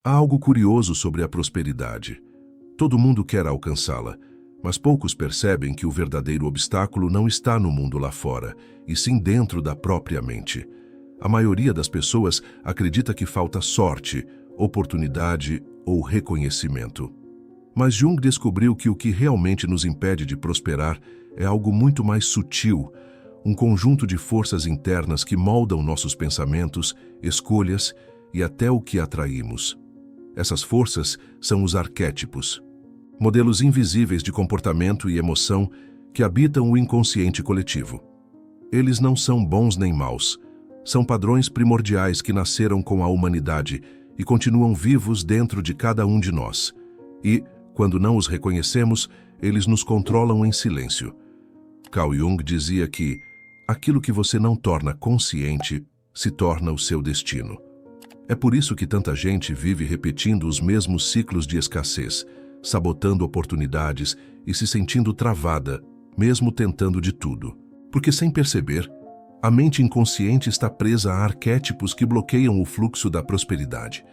Há algo curioso sobre a prosperidade. Todo mundo quer alcançá-la, mas poucos percebem que o verdadeiro obstáculo não está no mundo lá fora, e sim dentro da própria mente. A maioria das pessoas acredita que falta sorte, oportunidade ou reconhecimento. Mas Jung descobriu que o que realmente nos impede de prosperar é algo muito mais sutil, um conjunto de forças internas que moldam nossos pensamentos, escolhas e até o que atraímos. Essas forças são os arquétipos, modelos invisíveis de comportamento e emoção que habitam o inconsciente coletivo. Eles não são bons nem maus, são padrões primordiais que nasceram com a humanidade e continuam vivos dentro de cada um de nós. E, quando não os reconhecemos, eles nos controlam em silêncio. Carl Jung dizia que aquilo que você não torna consciente se torna o seu destino. É por isso que tanta gente vive repetindo os mesmos ciclos de escassez, sabotando oportunidades e se sentindo travada, mesmo tentando de tudo. Porque, sem perceber, a mente inconsciente está presa a arquétipos que bloqueiam o fluxo da prosperidade.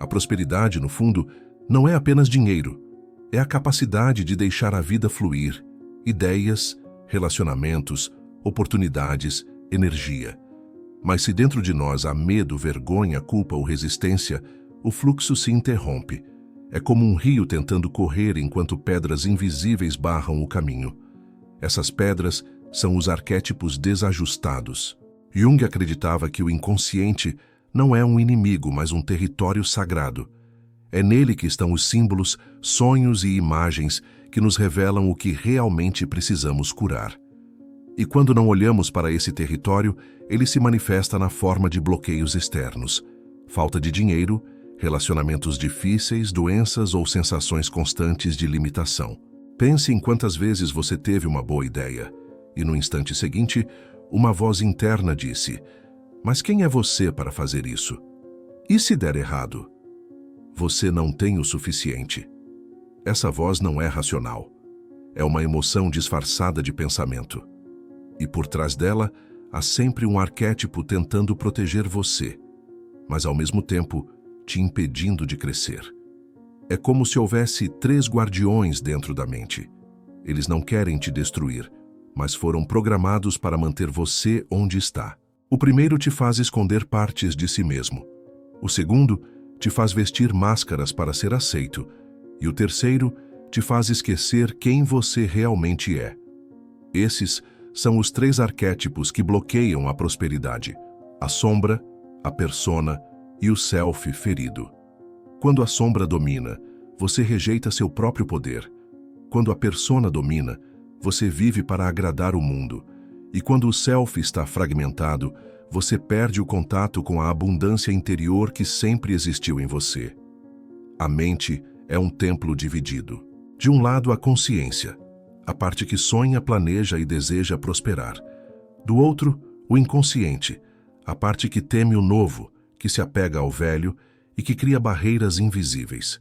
A prosperidade, no fundo, não é apenas dinheiro. É a capacidade de deixar a vida fluir, ideias, relacionamentos, oportunidades, energia. Mas se dentro de nós há medo, vergonha, culpa ou resistência, o fluxo se interrompe. É como um rio tentando correr enquanto pedras invisíveis barram o caminho. Essas pedras são os arquétipos desajustados. Jung acreditava que o inconsciente não é um inimigo, mas um território sagrado. É nele que estão os símbolos, sonhos e imagens que nos revelam o que realmente precisamos curar. E quando não olhamos para esse território, ele se manifesta na forma de bloqueios externos, falta de dinheiro, relacionamentos difíceis, doenças ou sensações constantes de limitação. Pense em quantas vezes você teve uma boa ideia, e no instante seguinte, uma voz interna disse: "Mas quem é você para fazer isso? E se der errado? Você não tem o suficiente." Essa voz não é racional. É uma emoção disfarçada de pensamento. E por trás dela, há sempre um arquétipo tentando proteger você, mas ao mesmo tempo te impedindo de crescer. É como se houvesse 3 guardiões dentro da mente. Eles não querem te destruir, mas foram programados para manter você onde está. O primeiro te faz esconder partes de si mesmo. O segundo te faz vestir máscaras para ser aceito. E o terceiro te faz esquecer quem você realmente é. Esses são os 3 arquétipos que bloqueiam a prosperidade: a sombra, a persona e o self ferido. Quando a sombra domina, você rejeita seu próprio poder. Quando a persona domina, você vive para agradar o mundo. E quando o self está fragmentado, você perde o contato com a abundância interior que sempre existiu em você. A mente é um templo dividido. De um lado, a consciência, a parte que sonha, planeja e deseja prosperar. Do outro, o inconsciente, a parte que teme o novo, que se apega ao velho e que cria barreiras invisíveis.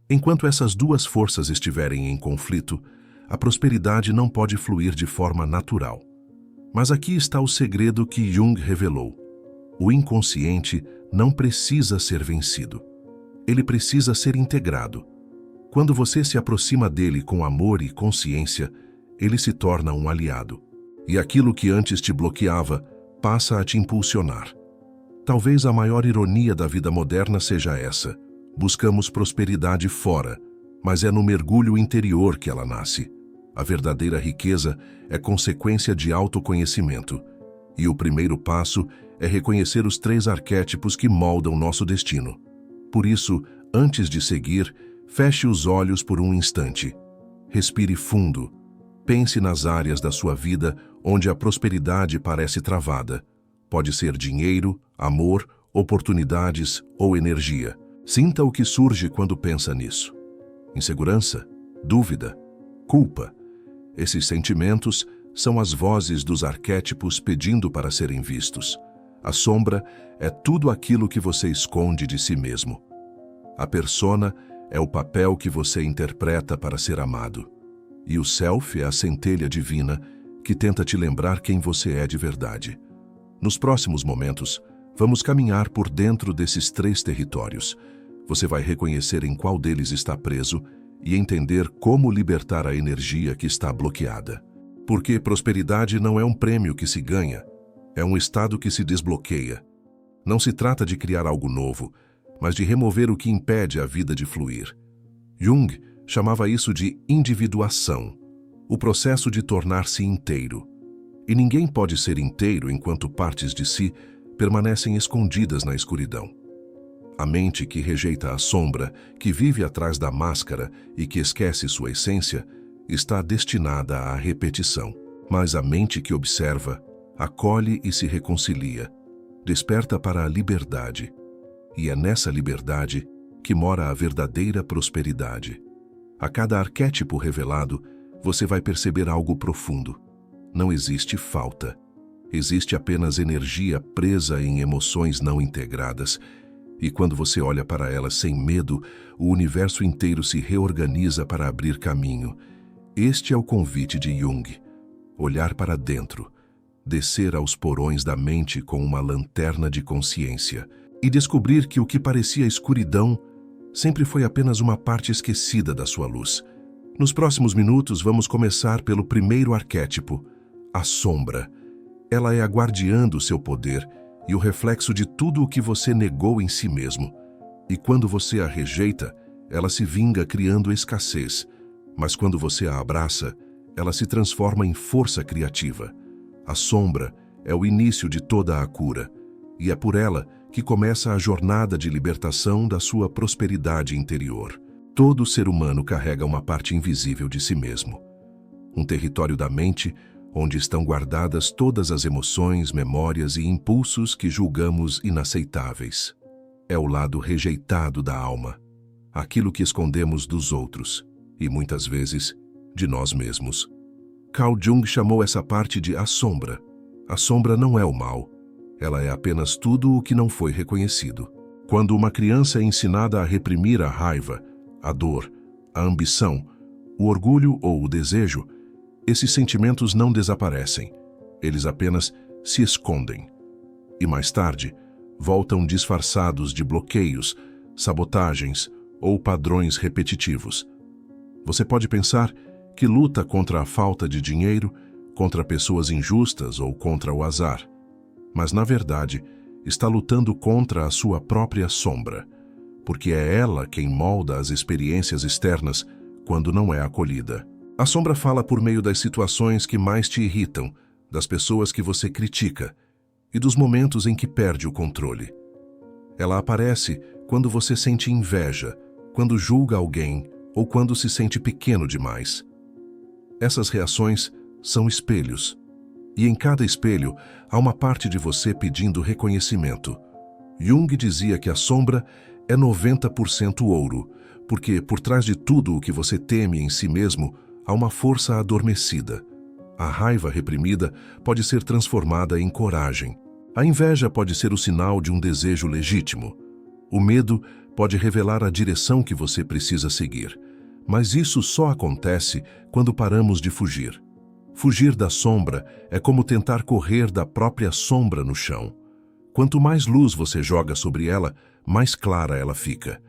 Enquanto essas duas forças estiverem em conflito, a prosperidade não pode fluir de forma natural. Mas aqui está o segredo que Jung revelou. O inconsciente não precisa ser vencido. Ele precisa ser integrado. Quando você se aproxima dele com amor e consciência, ele se torna um aliado. E aquilo que antes te bloqueava passa a te impulsionar. Talvez a maior ironia da vida moderna seja essa. Buscamos prosperidade fora, mas é no mergulho interior que ela nasce. A verdadeira riqueza é consequência de autoconhecimento. E o primeiro passo é reconhecer os 3 arquétipos que moldam nosso destino. Por isso, antes de seguir, feche os olhos por um instante. Respire fundo. Pense nas áreas da sua vida onde a prosperidade parece travada. Pode ser dinheiro, amor, oportunidades ou energia. Sinta o que surge quando pensa nisso. Insegurança, dúvida, culpa. Esses sentimentos são as vozes dos arquétipos pedindo para serem vistos. A sombra é tudo aquilo que você esconde de si mesmo. A persona é o papel que você interpreta para ser amado. E o self é a centelha divina que tenta te lembrar quem você é de verdade. Nos próximos momentos, vamos caminhar por dentro desses 3 territórios. Você vai reconhecer em qual deles está preso e entender como libertar a energia que está bloqueada. Porque prosperidade não é um prêmio que se ganha, é um estado que se desbloqueia. Não se trata de criar algo novo, mas de remover o que impede a vida de fluir. Jung chamava isso de individuação, o processo de tornar-se inteiro. E ninguém pode ser inteiro enquanto partes de si permanecem escondidas na escuridão. A mente que rejeita a sombra, que vive atrás da máscara e que esquece sua essência, está destinada à repetição. Mas a mente que observa, acolhe e se reconcilia, desperta para a liberdade. E é nessa liberdade que mora a verdadeira prosperidade. A cada arquétipo revelado, você vai perceber algo profundo. Não existe falta. Existe apenas energia presa em emoções não integradas. E quando você olha para elas sem medo, o universo inteiro se reorganiza para abrir caminho. Este é o convite de Jung. Olhar para dentro, descer aos porões da mente com uma lanterna de consciência e descobrir que o que parecia escuridão sempre foi apenas uma parte esquecida da sua luz. Nos próximos minutos, vamos começar pelo primeiro arquétipo, a sombra. Ela é a guardiã do seu poder e o reflexo de tudo o que você negou em si mesmo. E quando você a rejeita, ela se vinga criando escassez. Mas quando você a abraça, ela se transforma em força criativa. A sombra é o início de toda a cura, e é por ela que começa a jornada de libertação da sua prosperidade interior. Todo ser humano carrega uma parte invisível de si mesmo. Um território da mente onde estão guardadas todas as emoções, memórias e impulsos que julgamos inaceitáveis. É o lado rejeitado da alma, aquilo que escondemos dos outros e, muitas vezes, de nós mesmos. Carl Jung chamou essa parte de a sombra. A sombra não é o mal. Ela é apenas tudo o que não foi reconhecido. Quando uma criança é ensinada a reprimir a raiva, a dor, a ambição, o orgulho ou o desejo, esses sentimentos não desaparecem. Eles apenas se escondem. E mais tarde, voltam disfarçados de bloqueios, sabotagens ou padrões repetitivos. Você pode pensar que luta contra a falta de dinheiro, contra pessoas injustas ou contra o azar. Mas, na verdade, está lutando contra a sua própria sombra, porque é ela quem molda as experiências externas quando não é acolhida. A sombra fala por meio das situações que mais te irritam, das pessoas que você critica e dos momentos em que perde o controle. Ela aparece quando você sente inveja, quando julga alguém ou quando se sente pequeno demais. Essas reações são espelhos, e em cada espelho há uma parte de você pedindo reconhecimento. Jung dizia que a sombra é 90% ouro, porque por trás de tudo o que você teme em si mesmo, há uma força adormecida. A raiva reprimida pode ser transformada em coragem. A inveja pode ser o sinal de um desejo legítimo. O medo pode revelar a direção que você precisa seguir. Mas isso só acontece quando paramos de fugir. Fugir da sombra é como tentar correr da própria sombra no chão. Quanto mais luz você joga sobre ela, mais clara ela fica.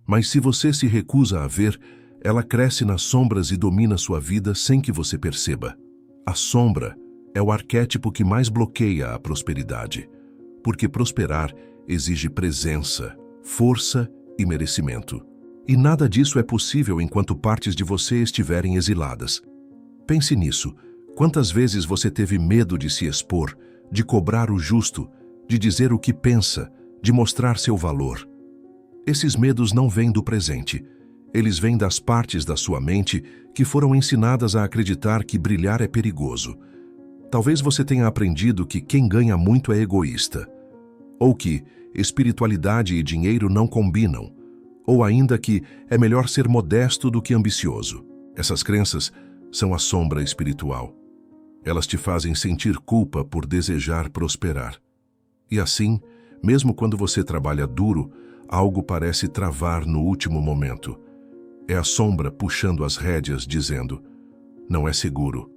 Mas se você se recusa a ver, ela cresce nas sombras e domina sua vida sem que você perceba. A sombra é o arquétipo que mais bloqueia a prosperidade, porque prosperar exige presença, força e merecimento. E nada disso é possível enquanto partes de você estiverem exiladas. Pense nisso. Quantas vezes você teve medo de se expor, de cobrar o justo, de dizer o que pensa, de mostrar seu valor? Esses medos não vêm do presente. Eles vêm das partes da sua mente que foram ensinadas a acreditar que brilhar é perigoso. Talvez você tenha aprendido que quem ganha muito é egoísta, ou que espiritualidade e dinheiro não combinam, ou ainda que é melhor ser modesto do que ambicioso. Essas crenças são a sombra espiritual. Elas te fazem sentir culpa por desejar prosperar. E assim, mesmo quando você trabalha duro, algo parece travar no último momento. É a sombra puxando as rédeas, dizendo: não é seguro.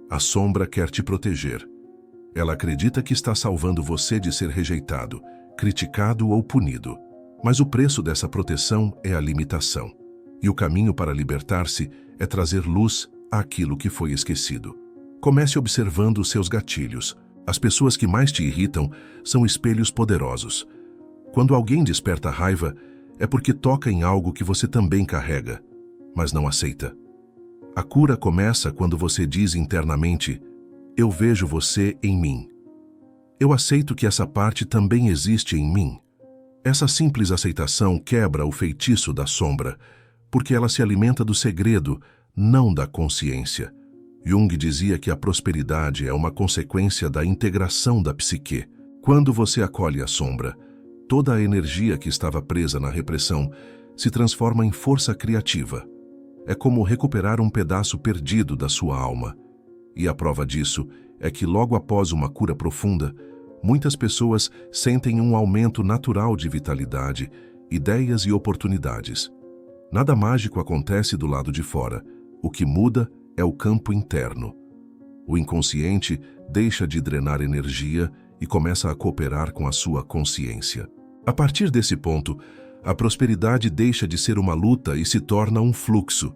A sombra quer te proteger. Ela acredita que está salvando você de ser rejeitado, criticado ou punido. Mas o preço dessa proteção é a limitação. E o caminho para libertar-se é trazer luz àquilo que foi esquecido. Comece observando os seus gatilhos. As pessoas que mais te irritam são espelhos poderosos. Quando alguém desperta raiva, é porque toca em algo que você também carrega, mas não aceita. A cura começa quando você diz internamente: eu vejo você em mim. Eu aceito que essa parte também existe em mim. Essa simples aceitação quebra o feitiço da sombra, porque ela se alimenta do segredo, não da consciência. Jung dizia que a prosperidade é uma consequência da integração da psique. Quando você acolhe a sombra, toda a energia que estava presa na repressão se transforma em força criativa. É como recuperar um pedaço perdido da sua alma. E a prova disso é que logo após uma cura profunda, muitas pessoas sentem um aumento natural de vitalidade, ideias e oportunidades. Nada mágico acontece do lado de fora. O que muda é o campo interno. O inconsciente deixa de drenar energia e começa a cooperar com a sua consciência. A partir desse ponto, a prosperidade deixa de ser uma luta e se torna um fluxo.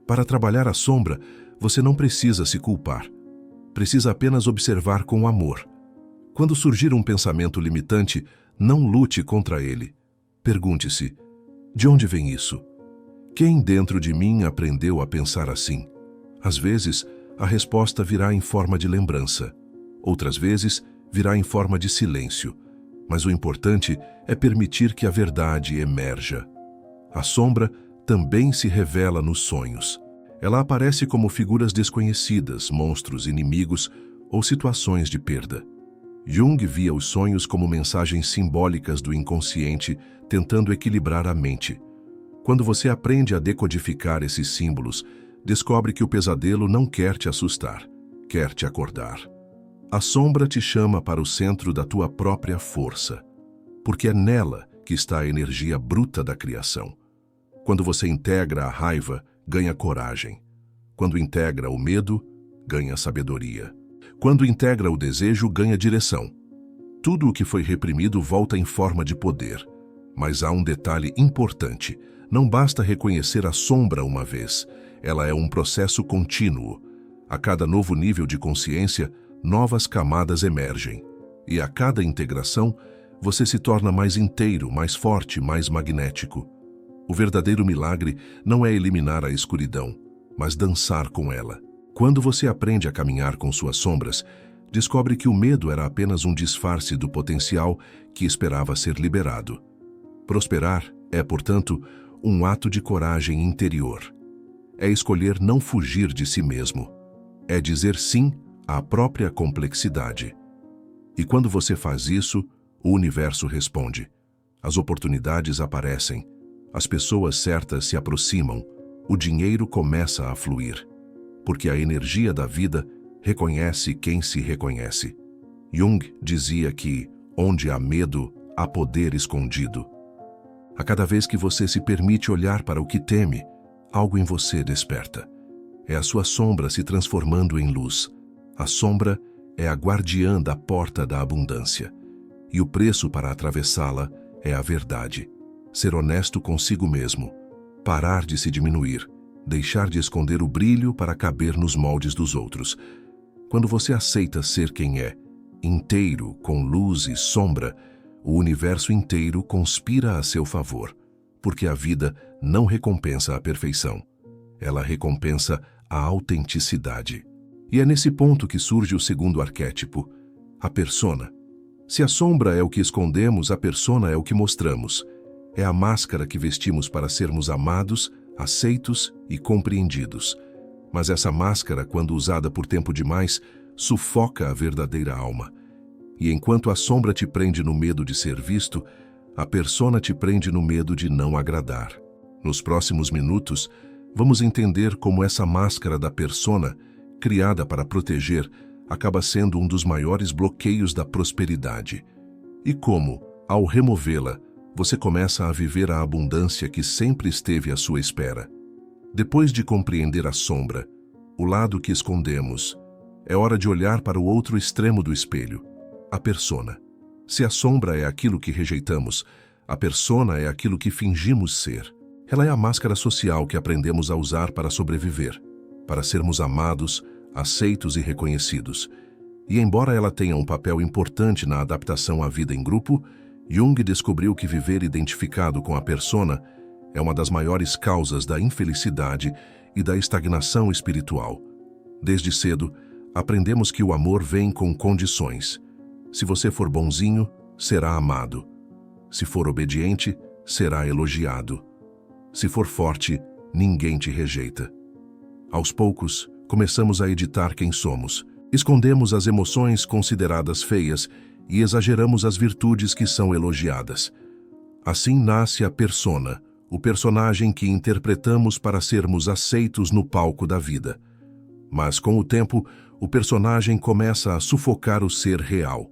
Para trabalhar a sombra, você não precisa se culpar. Precisa apenas observar com amor. Quando surgir um pensamento limitante, não lute contra ele. Pergunte-se: de onde vem isso? Quem dentro de mim aprendeu a pensar assim? Às vezes, a resposta virá em forma de lembrança. Outras vezes, virá em forma de silêncio. Mas o importante é permitir que a verdade emerja. A sombra também se revela nos sonhos. Ela aparece como figuras desconhecidas, monstros inimigos ou situações de perda. Jung via os sonhos como mensagens simbólicas do inconsciente, tentando equilibrar a mente. Quando você aprende a decodificar esses símbolos, descobre que o pesadelo não quer te assustar, quer te acordar. A sombra te chama para o centro da tua própria força, porque é nela que está a energia bruta da criação. Quando você integra a raiva, ganha coragem. Quando integra o medo, ganha sabedoria. Quando integra o desejo, ganha direção. Tudo o que foi reprimido volta em forma de poder. Mas há um detalhe importante. Não basta reconhecer a sombra uma vez. Ela é um processo contínuo. A cada novo nível de consciência, novas camadas emergem. E a cada integração, você se torna mais inteiro, mais forte, mais magnético. O verdadeiro milagre não é eliminar a escuridão, mas dançar com ela. Quando você aprende a caminhar com suas sombras, descobre que o medo era apenas um disfarce do potencial que esperava ser liberado. Prosperar é, portanto, um ato de coragem interior. É escolher não fugir de si mesmo. É dizer sim à própria complexidade. E quando você faz isso, o universo responde. As oportunidades aparecem. As pessoas certas se aproximam. O dinheiro começa a fluir. Porque a energia da vida reconhece quem se reconhece. Jung dizia que, onde há medo, há poder escondido. A cada vez que você se permite olhar para o que teme, algo em você desperta. É a sua sombra se transformando em luz. A sombra é a guardiã da porta da abundância. E o preço para atravessá-la é a verdade. Ser honesto consigo mesmo. Parar de se diminuir. Deixar de esconder o brilho para caber nos moldes dos outros. Quando você aceita ser quem é, inteiro, com luz e sombra, o universo inteiro conspira a seu favor, porque a vida não recompensa a perfeição. Ela recompensa a autenticidade. E é nesse ponto que surge o segundo arquétipo, a persona. Se a sombra é o que escondemos, a persona é o que mostramos. É a máscara que vestimos para sermos amados, aceitos e compreendidos. Mas essa máscara, quando usada por tempo demais, sufoca a verdadeira alma. E enquanto a sombra te prende no medo de ser visto, a persona te prende no medo de não agradar. Nos próximos minutos, vamos entender como essa máscara da persona, criada para proteger, acaba sendo um dos maiores bloqueios da prosperidade. E como, ao removê-la, você começa a viver a abundância que sempre esteve à sua espera. Depois de compreender a sombra, o lado que escondemos, é hora de olhar para o outro extremo do espelho, a persona. Se a sombra é aquilo que rejeitamos, A persona é aquilo que fingimos ser. Ela é a máscara social que aprendemos a usar para sobreviver, para sermos amados, aceitos e reconhecidos. E embora ela tenha um papel importante na adaptação à vida em grupo, Jung descobriu que viver identificado com a persona é uma das maiores causas da infelicidade e da estagnação espiritual. Desde cedo, aprendemos que o amor vem com condições. Se você for bonzinho, será amado. Se for obediente, será elogiado. Se for forte, ninguém te rejeita. Aos poucos, começamos a editar quem somos. Escondemos as emoções consideradas feias e exageramos as virtudes que são elogiadas. Assim nasce a persona, o personagem que interpretamos para sermos aceitos no palco da vida. Mas, com o tempo, o personagem começa a sufocar o ser real.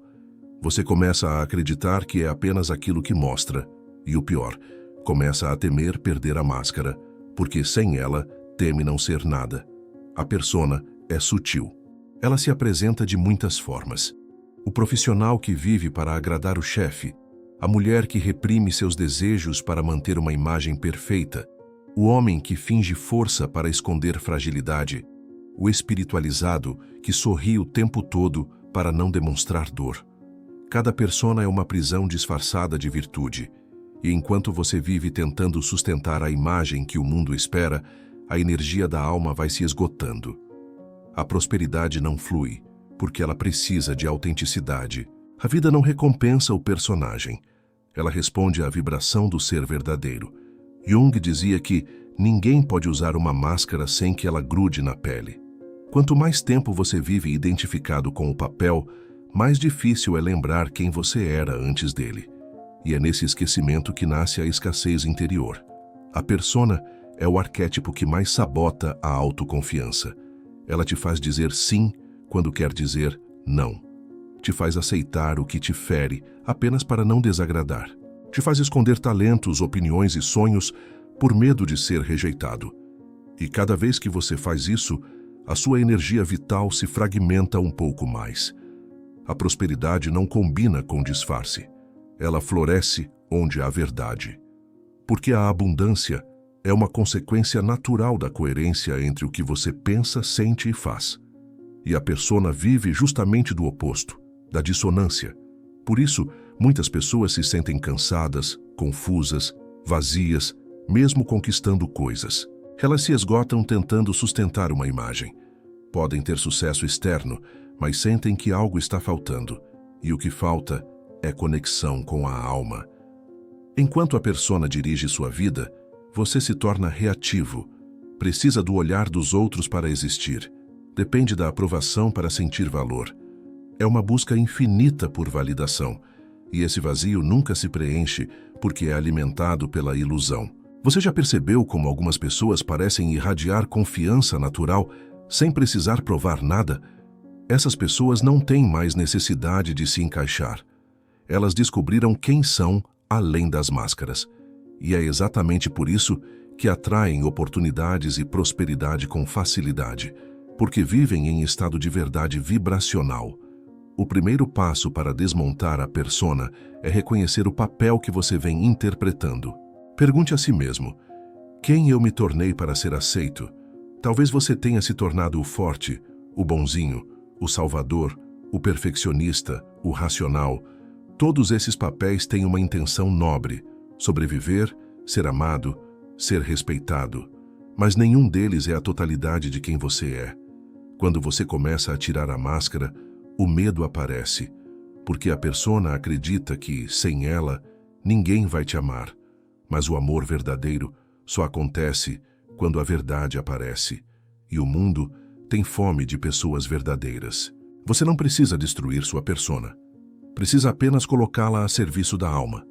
Você começa a acreditar que é apenas aquilo que mostra. E o pior, começa a temer perder a máscara, porque sem ela, teme não ser nada. A persona é sutil. Ela se apresenta de muitas formas. O profissional que vive para agradar o chefe, a mulher que reprime seus desejos para manter uma imagem perfeita, o homem que finge força para esconder fragilidade, o espiritualizado que sorri o tempo todo para não demonstrar dor. Cada persona é uma prisão disfarçada de virtude, e enquanto você vive tentando sustentar a imagem que o mundo espera, a energia da alma vai se esgotando. A prosperidade não flui, porque ela precisa de autenticidade. A vida não recompensa o personagem. Ela responde à vibração do ser verdadeiro. Jung dizia que ninguém pode usar uma máscara sem que ela grude na pele. Quanto mais tempo você vive identificado com o papel, mais difícil é lembrar quem você era antes dele. E é nesse esquecimento que nasce a escassez interior. A persona é o arquétipo que mais sabota a autoconfiança. Ela te faz dizer sim quando quer dizer não. Te faz aceitar o que te fere apenas para não desagradar. Te faz esconder talentos, opiniões e sonhos por medo de ser rejeitado. E cada vez que você faz isso, a sua energia vital se fragmenta um pouco mais. A prosperidade não combina com disfarce. Ela floresce onde há verdade. Porque a abundância é uma consequência natural da coerência entre o que você pensa, sente e faz. E a persona vive justamente do oposto, da dissonância. Por isso, muitas pessoas se sentem cansadas, confusas, vazias, mesmo conquistando coisas. Elas se esgotam tentando sustentar uma imagem. Podem ter sucesso externo, mas sentem que algo está faltando. E o que falta é conexão com a alma. Enquanto a persona dirige sua vida, você se torna reativo. Precisa do olhar dos outros para existir. Depende da aprovação para sentir valor. É uma busca infinita por validação. E esse vazio nunca se preenche porque é alimentado pela ilusão. Você já percebeu como algumas pessoas parecem irradiar confiança natural sem precisar provar nada? Essas pessoas não têm mais necessidade de se encaixar. Elas descobriram quem são além das máscaras. E é exatamente por isso que atraem oportunidades e prosperidade com facilidade, porque vivem em estado de verdade vibracional. O primeiro passo para desmontar a persona é reconhecer o papel que você vem interpretando. Pergunte a si mesmo: quem eu me tornei para ser aceito? Talvez você tenha se tornado o forte, o bonzinho, o salvador, o perfeccionista, o racional. Todos esses papéis têm uma intenção nobre: sobreviver, ser amado, ser respeitado. Mas nenhum deles é a totalidade de quem você é. Quando você começa a tirar a máscara, o medo aparece, porque a persona acredita que, sem ela, ninguém vai te amar. Mas o amor verdadeiro só acontece quando a verdade aparece, e o mundo tem fome de pessoas verdadeiras. Você não precisa destruir sua persona. Precisa apenas colocá-la a serviço da alma.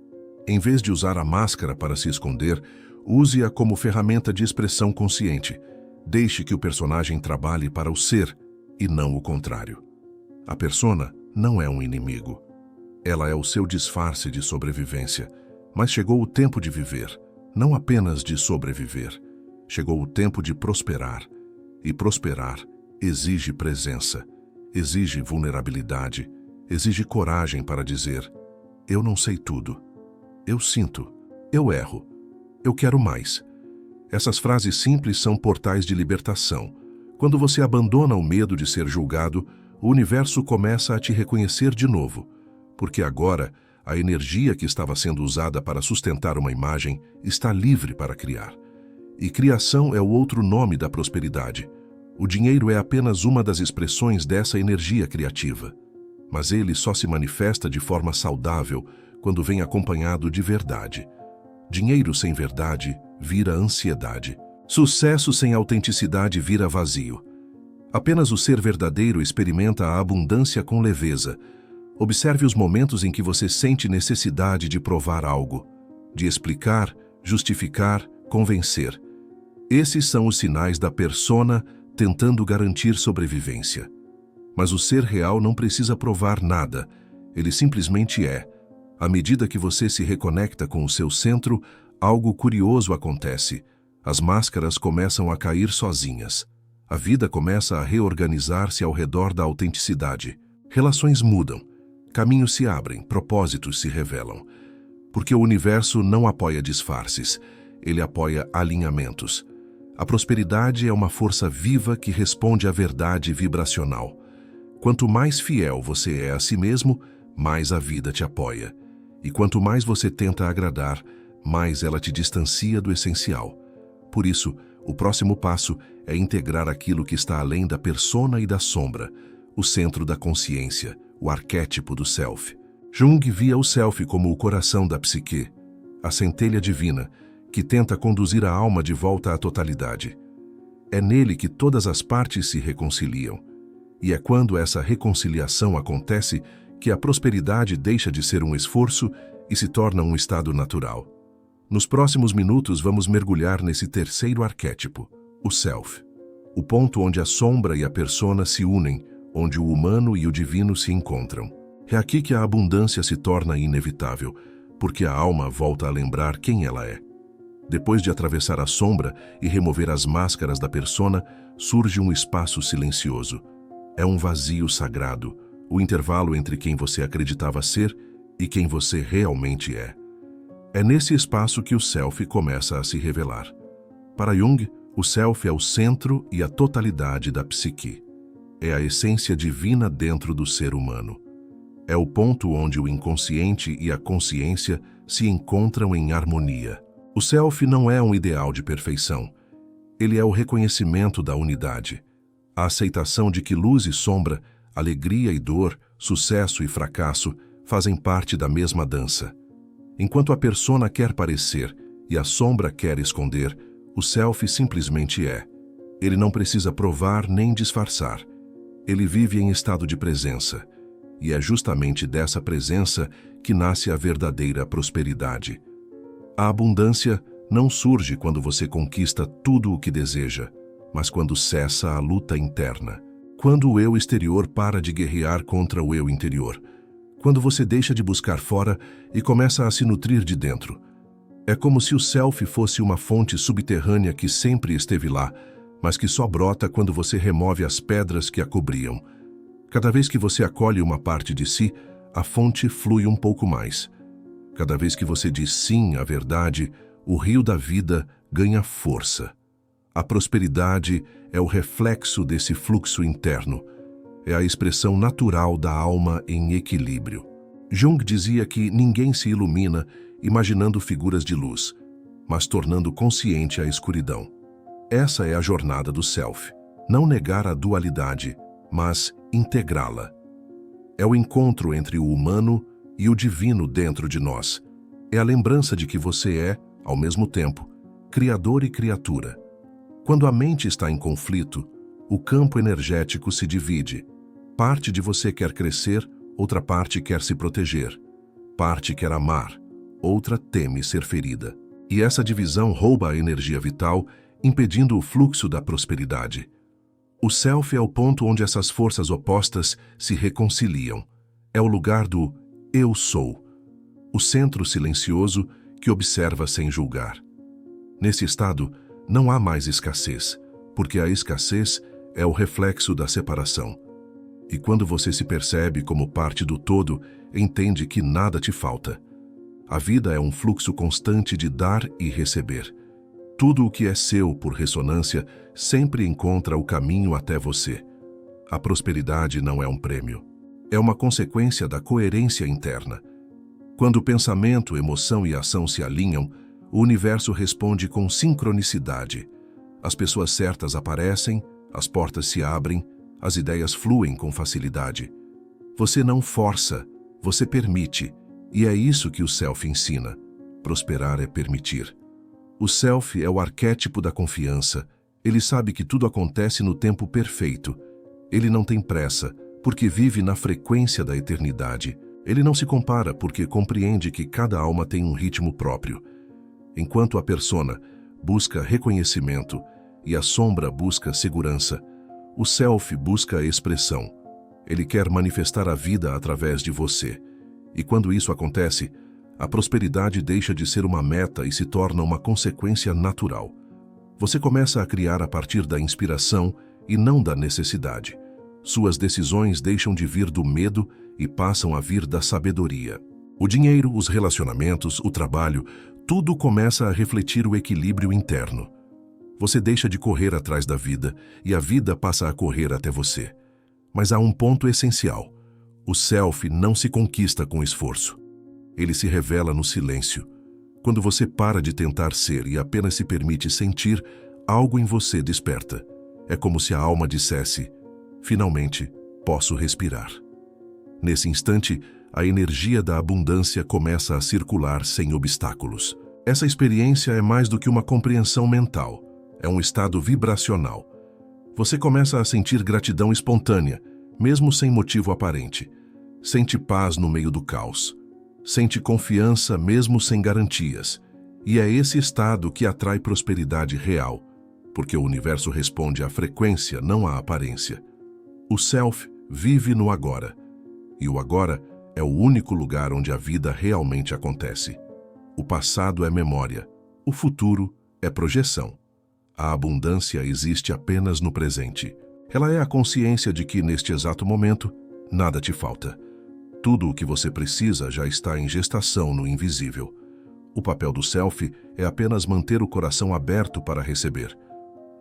Em vez de usar a máscara para se esconder, use-a como ferramenta de expressão consciente. Deixe que o personagem trabalhe para o ser e não o contrário. A persona não é um inimigo. Ela é o seu disfarce de sobrevivência. Mas chegou o tempo de viver, não apenas de sobreviver. Chegou o tempo de prosperar. E prosperar exige presença, exige vulnerabilidade, exige coragem para dizer: eu não sei tudo. eu sinto, eu erro, eu quero mais. Essas frases simples são portais de libertação. Quando você abandona o medo de ser julgado, o universo começa a te reconhecer de novo, porque agora a energia que estava sendo usada para sustentar uma imagem está livre para criar. E criação é o outro nome da prosperidade. O dinheiro é apenas uma das expressões dessa energia criativa. Mas ele só se manifesta de forma saudável quando vem acompanhado de verdade. Dinheiro sem verdade vira ansiedade. Sucesso sem autenticidade vira vazio. Apenas o ser verdadeiro experimenta a abundância com leveza. Observe os momentos em que você sente necessidade de provar algo, de explicar, justificar, convencer. Esses são os sinais da persona tentando garantir sobrevivência. Mas o ser real não precisa provar nada, ele simplesmente é. À medida que você se reconecta com o seu centro, algo curioso acontece. As máscaras começam a cair sozinhas. A vida começa a reorganizar-se ao redor da autenticidade. Relações mudam, caminhos se abrem, propósitos se revelam. Porque o universo não apoia disfarces, ele apoia alinhamentos. A prosperidade é uma força viva que responde à verdade vibracional. Quanto mais fiel você é a si mesmo, mais a vida te apoia. E quanto mais você tenta agradar, mais ela te distancia do essencial. Por isso, o próximo passo é integrar aquilo que está além da persona e da sombra, o centro da consciência, o arquétipo do self. Jung via o self como o coração da psique, a centelha divina, que tenta conduzir a alma de volta à totalidade. É nele que todas as partes se reconciliam. E é quando essa reconciliação acontece que a prosperidade deixa de ser um esforço e se torna um estado natural. Nos próximos minutos vamos mergulhar nesse terceiro arquétipo, o self. O ponto onde a sombra e a persona se unem, onde o humano e o divino se encontram. É aqui que a abundância se torna inevitável, porque a alma volta a lembrar quem ela é. Depois de atravessar a sombra e remover as máscaras da persona, surge um espaço silencioso. É um vazio sagrado, o intervalo entre quem você acreditava ser e quem você realmente é. É nesse espaço que o self começa a se revelar. Para Jung, o self é o centro e a totalidade da psique. É a essência divina dentro do ser humano. É o ponto onde o inconsciente e a consciência se encontram em harmonia. O self não é um ideal de perfeição. Ele é o reconhecimento da unidade, a aceitação de que luz e sombra, alegria e dor, sucesso e fracasso fazem parte da mesma dança. Enquanto a persona quer parecer e a sombra quer esconder, o self simplesmente é. Ele não precisa provar nem disfarçar. Ele vive em estado de presença. E é justamente dessa presença que nasce a verdadeira prosperidade. A abundância não surge quando você conquista tudo o que deseja, mas quando cessa a luta interna. Quando o eu exterior para de guerrear contra o eu interior. Quando você deixa de buscar fora e começa a se nutrir de dentro. É como se o self fosse uma fonte subterrânea que sempre esteve lá, mas que só brota quando você remove as pedras que a cobriam. Cada vez que você acolhe uma parte de si, a fonte flui um pouco mais. Cada vez que você diz sim à verdade, o rio da vida ganha força. A prosperidade é o reflexo desse fluxo interno. É a expressão natural da alma em equilíbrio. Jung dizia que ninguém se ilumina imaginando figuras de luz, mas tornando consciente a escuridão. Essa é a jornada do self. Não negar a dualidade, mas integrá-la. É o encontro entre o humano e o divino dentro de nós. É a lembrança de que você é, ao mesmo tempo, criador e criatura. Quando a mente está em conflito, o campo energético se divide. Parte de você quer crescer, outra parte quer se proteger. Parte quer amar, outra teme ser ferida. E essa divisão rouba a energia vital, impedindo o fluxo da prosperidade. O self é o ponto onde essas forças opostas se reconciliam. É o lugar do eu sou, o centro silencioso que observa sem julgar. Nesse estado, não há mais escassez, porque a escassez é o reflexo da separação. E quando você se percebe como parte do todo, entende que nada te falta. A vida é um fluxo constante de dar e receber. Tudo o que é seu por ressonância sempre encontra o caminho até você. A prosperidade não é um prêmio. É uma consequência da coerência interna. Quando pensamento, emoção e ação se alinham, o universo responde com sincronicidade. As pessoas certas aparecem, as portas se abrem, as ideias fluem com facilidade. Você não força, você permite, e é isso que o Self ensina. Prosperar é permitir. O Self é o arquétipo da confiança. Ele sabe que tudo acontece no tempo perfeito. Ele não tem pressa, porque vive na frequência da eternidade. Ele não se compara porque compreende que cada alma tem um ritmo próprio. Enquanto a persona busca reconhecimento e a sombra busca segurança, o Self busca a expressão. Ele quer manifestar a vida através de você. E quando isso acontece, a prosperidade deixa de ser uma meta e se torna uma consequência natural. Você começa a criar a partir da inspiração e não da necessidade. Suas decisões deixam de vir do medo e passam a vir da sabedoria. O dinheiro, os relacionamentos, o trabalho, tudo começa a refletir o equilíbrio interno. Você deixa de correr atrás da vida e a vida passa a correr até você. Mas há um ponto essencial. O Self não se conquista com esforço. Ele se revela no silêncio. Quando você para de tentar ser e apenas se permite sentir, algo em você desperta. É como se a alma dissesse: finalmente, posso respirar. Nesse instante, a energia da abundância começa a circular sem obstáculos. Essa experiência é mais do que uma compreensão mental. É um estado vibracional. Você começa a sentir gratidão espontânea, mesmo sem motivo aparente. Sente paz no meio do caos. Sente confiança mesmo sem garantias. E é esse estado que atrai prosperidade real, porque o universo responde à frequência, não à aparência. O Self vive no agora. E o agora é o único lugar onde a vida realmente acontece. O passado é memória. O futuro é projeção. A abundância existe apenas no presente. Ela é a consciência de que, neste exato momento, nada te falta. Tudo o que você precisa já está em gestação no invisível. O papel do Self é apenas manter o coração aberto para receber.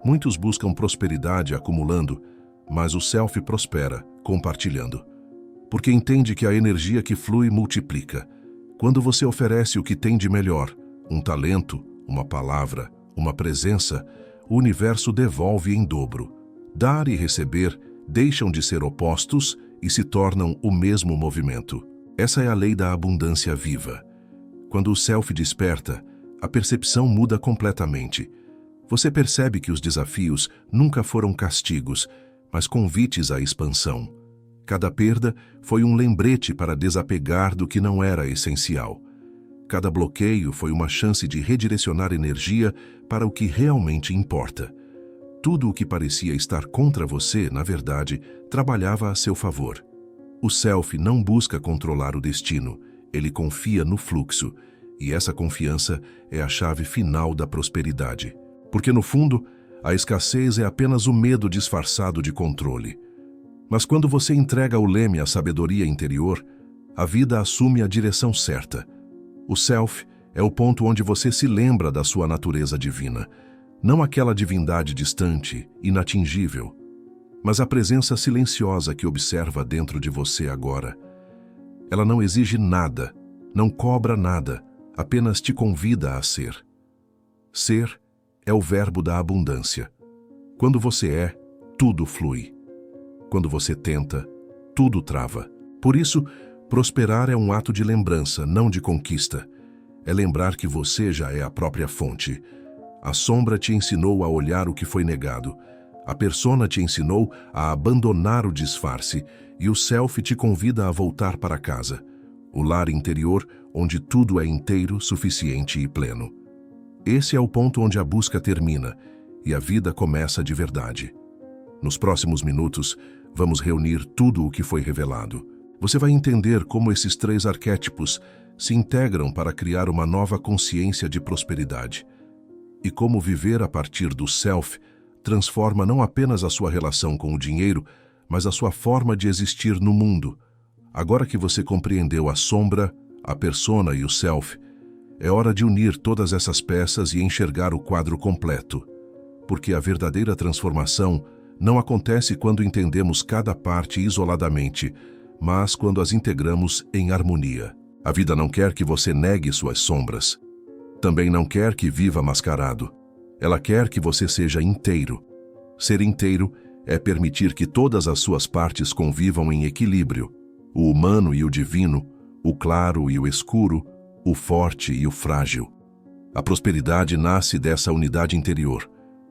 Muitos buscam prosperidade acumulando, mas o Self prospera compartilhando. Porque entende que a energia que flui multiplica. Quando você oferece o que tem de melhor, um talento, uma palavra, uma presença, o universo devolve em dobro. Dar e receber deixam de ser opostos e se tornam o mesmo movimento. Essa é a lei da abundância viva. Quando o Self desperta, a percepção muda completamente. Você percebe que os desafios nunca foram castigos, mas convites à expansão. Cada perda foi um lembrete para desapegar do que não era essencial. Cada bloqueio foi uma chance de redirecionar energia para o que realmente importa. Tudo o que parecia estar contra você, na verdade, trabalhava a seu favor. O Self não busca controlar o destino, ele confia no fluxo, e essa confiança é a chave final da prosperidade. Porque, no fundo, a escassez é apenas o medo disfarçado de controle. Mas quando você entrega ao leme a sabedoria interior, a vida assume a direção certa. O Self é o ponto onde você se lembra da sua natureza divina, não aquela divindade distante, inatingível, mas a presença silenciosa que observa dentro de você agora. Ela não exige nada, não cobra nada, apenas te convida a ser. Ser é o verbo da abundância. Quando você é, tudo flui. Quando você tenta, tudo trava. Por isso, prosperar é um ato de lembrança, não de conquista. É lembrar que você já é a própria fonte. A sombra te ensinou a olhar o que foi negado. A persona te ensinou a abandonar o disfarce e o Self te convida a voltar para casa. O lar interior onde tudo é inteiro, suficiente e pleno. Esse é o ponto onde a busca termina e a vida começa de verdade. Nos próximos minutos, vamos reunir tudo o que foi revelado. Você vai entender como esses 3 arquétipos se integram para criar uma nova consciência de prosperidade. E como viver a partir do Self transforma não apenas a sua relação com o dinheiro, mas a sua forma de existir no mundo. Agora que você compreendeu a sombra, a persona e o self, é hora de unir todas essas peças e enxergar o quadro completo, porque a verdadeira transformação não acontece quando entendemos cada parte isoladamente, mas quando as integramos em harmonia. A vida não quer que você negue suas sombras. Também não quer que viva mascarado. Ela quer que você seja inteiro. Ser inteiro é permitir que todas as suas partes convivam em equilíbrio, o humano e o divino, o claro e o escuro, o forte e o frágil. A prosperidade nasce dessa unidade interior.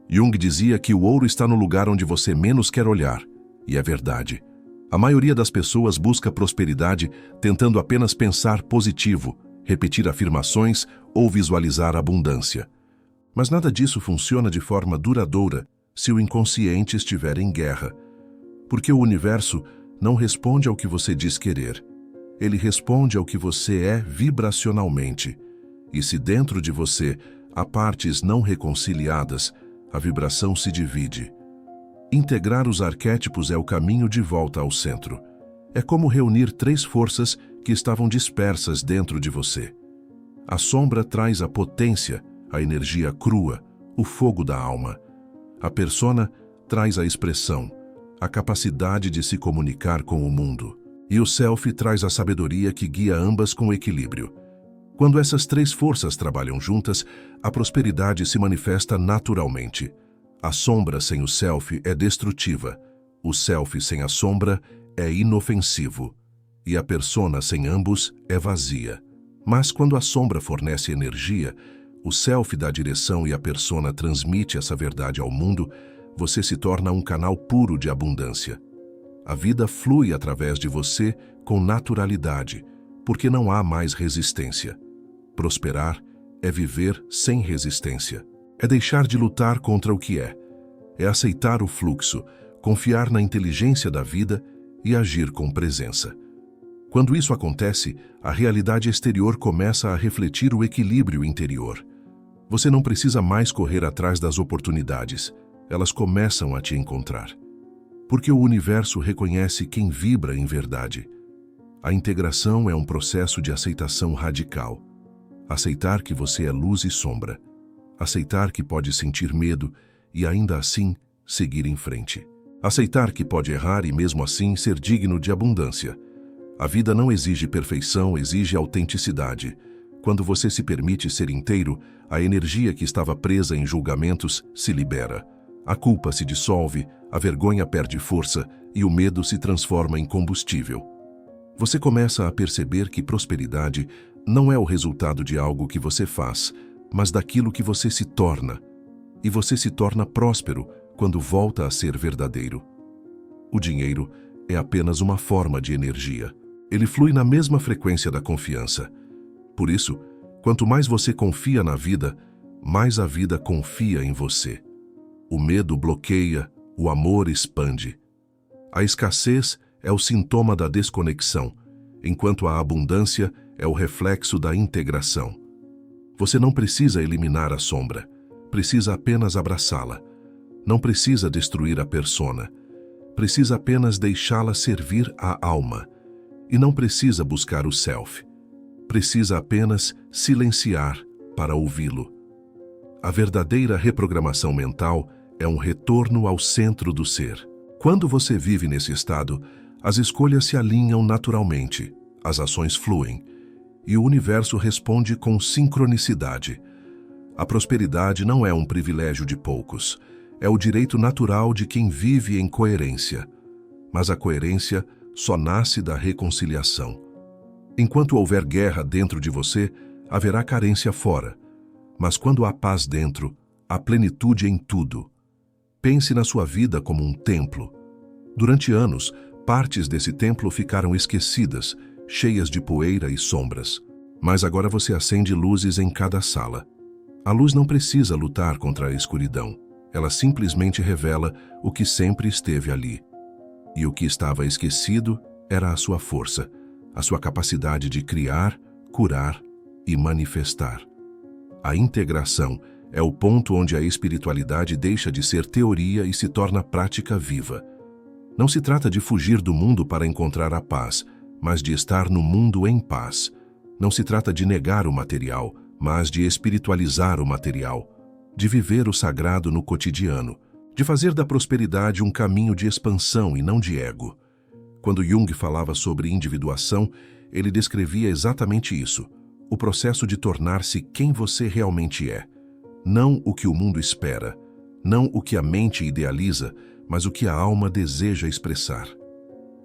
Jung dizia que o ouro está no lugar onde você menos quer olhar, e é verdade. A maioria das pessoas busca prosperidade tentando apenas pensar positivo, repetir afirmações ou visualizar abundância. Mas nada disso funciona de forma duradoura se o inconsciente estiver em guerra. Porque o universo não responde ao que você diz querer. Ele responde ao que você é vibracionalmente. E se dentro de você há partes não reconciliadas, a vibração se divide. Integrar os arquétipos é o caminho de volta ao centro. É como reunir 3 forças que estavam dispersas dentro de você. A sombra traz a potência, a energia crua, o fogo da alma. A persona traz a expressão, a capacidade de se comunicar com o mundo. E o self traz a sabedoria que guia ambas com equilíbrio. Quando essas 3 forças trabalham juntas, a prosperidade se manifesta naturalmente. A sombra sem o self é destrutiva, o self sem a sombra é inofensivo, e a persona sem ambos é vazia. Mas quando a sombra fornece energia, o self dá direção e a persona transmite essa verdade ao mundo, você se torna um canal puro de abundância. A vida flui através de você com naturalidade, porque não há mais resistência. Prosperar é viver sem resistência. É deixar de lutar contra o que é. É aceitar o fluxo, confiar na inteligência da vida e agir com presença. Quando isso acontece, a realidade exterior começa a refletir o equilíbrio interior. Você não precisa mais correr atrás das oportunidades. Elas começam a te encontrar. Porque o universo reconhece quem vibra em verdade. A integração é um processo de aceitação radical. Aceitar que você é luz e sombra. Aceitar que pode sentir medo e ainda assim seguir em frente. Aceitar que pode errar e mesmo assim ser digno de abundância. A vida não exige perfeição, exige autenticidade. Quando você se permite ser inteiro, a energia que estava presa em julgamentos se libera. A culpa se dissolve, a vergonha perde força e o medo se transforma em combustível. Você começa a perceber que prosperidade não é o resultado de algo que você faz, mas daquilo que você se torna. E você se torna próspero quando volta a ser verdadeiro. O dinheiro é apenas uma forma de energia. Ele flui na mesma frequência da confiança. Por isso, quanto mais você confia na vida, mais a vida confia em você. O medo bloqueia, o amor expande. A escassez é o sintoma da desconexão, enquanto a abundância é o reflexo da integração. Você não precisa eliminar a sombra, precisa apenas abraçá-la. Não precisa destruir a persona, precisa apenas deixá-la servir a alma. E não precisa buscar o self, precisa apenas silenciar para ouvi-lo. A verdadeira reprogramação mental é um retorno ao centro do ser. Quando você vive nesse estado, as escolhas se alinham naturalmente, as ações fluem, e o universo responde com sincronicidade. A prosperidade não é um privilégio de poucos, é o direito natural de quem vive em coerência. Mas a coerência só nasce da reconciliação. Enquanto houver guerra dentro de você, haverá carência fora. Mas quando há paz dentro, há plenitude em tudo. Pense na sua vida como um templo. Durante anos, partes desse templo ficaram esquecidas, cheias de poeira e sombras. Mas agora você acende luzes em cada sala. A luz não precisa lutar contra a escuridão. Ela simplesmente revela o que sempre esteve ali. E o que estava esquecido era a sua força, a sua capacidade de criar, curar e manifestar. A integração é o ponto onde a espiritualidade deixa de ser teoria e se torna prática viva. Não se trata de fugir do mundo para encontrar a paz, mas de estar no mundo em paz. Não se trata de negar o material, mas de espiritualizar o material, de viver o sagrado no cotidiano, de fazer da prosperidade um caminho de expansão e não de ego. Quando Jung falava sobre individuação, ele descrevia exatamente isso, o processo de tornar-se quem você realmente é. Não o que o mundo espera, não o que a mente idealiza, mas o que a alma deseja expressar.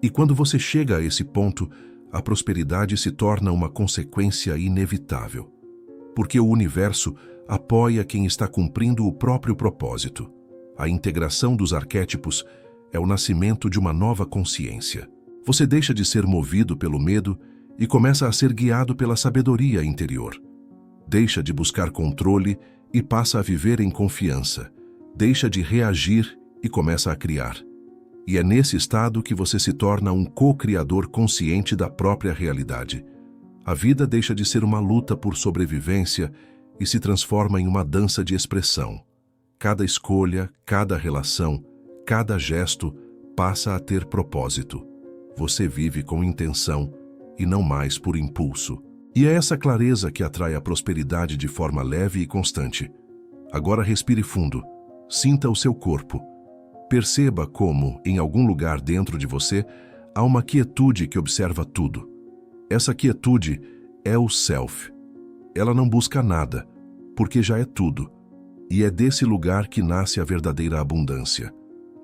E quando você chega a esse ponto, a prosperidade se torna uma consequência inevitável. Porque o universo apoia quem está cumprindo o próprio propósito. A integração dos arquétipos é o nascimento de uma nova consciência. Você deixa de ser movido pelo medo e começa a ser guiado pela sabedoria interior. Deixa de buscar controle e passa a viver em confiança. Deixa de reagir e começa a criar. E é nesse estado que você se torna um co-criador consciente da própria realidade. A vida deixa de ser uma luta por sobrevivência e se transforma em uma dança de expressão. Cada escolha, cada relação, cada gesto passa a ter propósito. Você vive com intenção e não mais por impulso. E é essa clareza que atrai a prosperidade de forma leve e constante. Agora respire fundo. Sinta o seu corpo. Perceba como, em algum lugar dentro de você, há uma quietude que observa tudo. Essa quietude é o Self. Ela não busca nada, porque já é tudo. E é desse lugar que nasce a verdadeira abundância.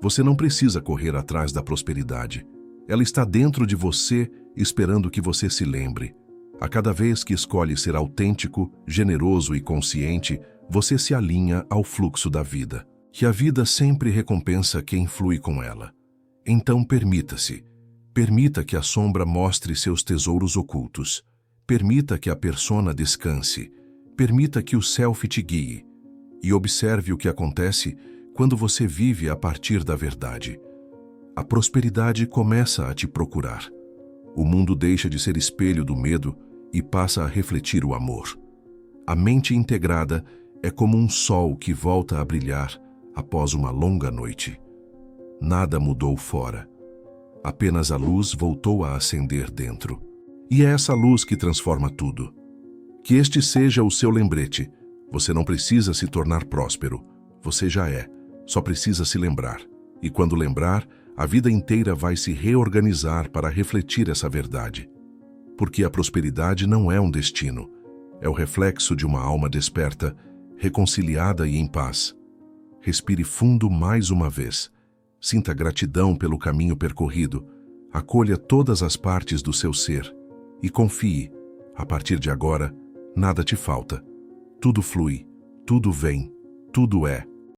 Você não precisa correr atrás da prosperidade. Ela está dentro de você, esperando que você se lembre. A cada vez que escolhe ser autêntico, generoso e consciente, você se alinha ao fluxo da vida. Que a vida sempre recompensa quem flui com ela. Então permita-se. Permita que a sombra mostre seus tesouros ocultos. Permita que a persona descanse. Permita que o self te guie. E observe o que acontece quando você vive a partir da verdade. A prosperidade começa a te procurar. O mundo deixa de ser espelho do medo e passa a refletir o amor. A mente integrada é como um sol que volta a brilhar após uma longa noite. Nada mudou fora. Apenas a luz voltou a acender dentro. E é essa luz que transforma tudo. Que este seja o seu lembrete. Você não precisa se tornar próspero. Você já é. Só precisa se lembrar. E quando lembrar, a vida inteira vai se reorganizar para refletir essa verdade. Porque a prosperidade não é um destino. É o reflexo de uma alma desperta, reconciliada e em paz. Respire fundo mais uma vez. Sinta gratidão pelo caminho percorrido. Acolha todas as partes do seu ser. E confie. A partir de agora, nada te falta. Tudo flui, tudo vem, tudo é.